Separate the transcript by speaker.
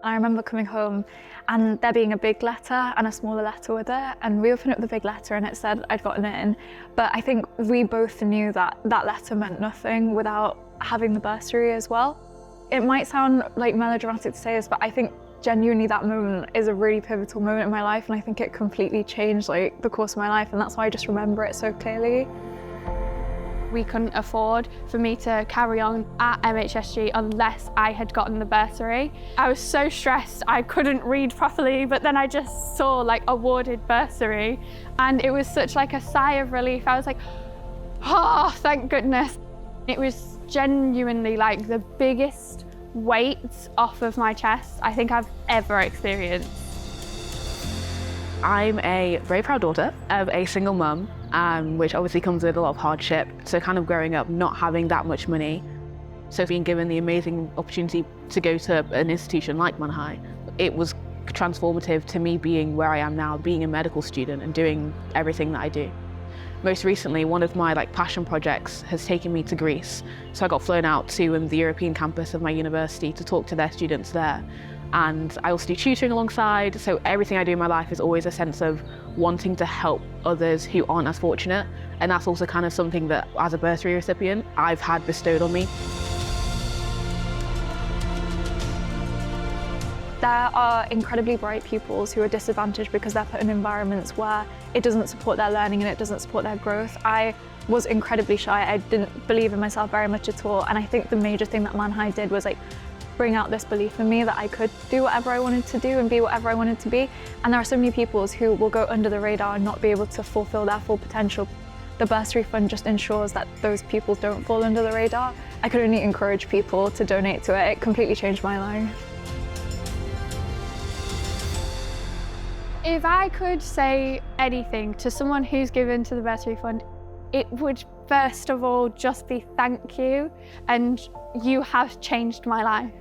Speaker 1: I remember coming home and there being a big letter and a smaller letter with it, and we opened up the big letter and it said I'd gotten in. But I think we both knew that that letter meant nothing without having the bursary as well. It might sound like melodramatic to say this, but I think genuinely that moment is a really pivotal moment in my life, and I think it completely changed the course of my life, and that's why I just remember it so clearly.
Speaker 2: We couldn't afford for me to carry on at MHSG unless I had gotten the bursary. I was so stressed I couldn't read properly, but then I just saw awarded bursary, and it was such a sigh of relief. I was like, oh, thank goodness. It was genuinely the biggest weight off of my chest I think I've ever experienced.
Speaker 3: I'm a very proud daughter of a single mum, which obviously comes with a lot of hardship. So kind of growing up not having that much money, so being given the amazing opportunity to go to an institution like Man High, it was transformative to me being where I am now, being a medical student and doing everything that I do. Most recently, one of my passion projects has taken me to Greece. So I got flown out to the European campus of my university to talk to their students there. And I also do tutoring alongside, so everything I do in my life is always a sense of wanting to help others who aren't as fortunate. And that's also kind of something that, as a bursary recipient, I've had bestowed on me.
Speaker 1: There are incredibly bright pupils who are disadvantaged because they're put in environments where it doesn't support their learning and it doesn't support their growth. I was incredibly shy. I didn't believe in myself very much at all. And I think the major thing that Man High did was bring out this belief in me that I could do whatever I wanted to do and be whatever I wanted to be. And there are so many pupils who will go under the radar and not be able to fulfill their full potential. The bursary fund just ensures that those pupils don't fall under the radar. I could only encourage people to donate to it. It completely changed my life.
Speaker 2: If I could say anything to someone who's given to the Bursary Fund, it would first of all just be thank you, and you have changed my life.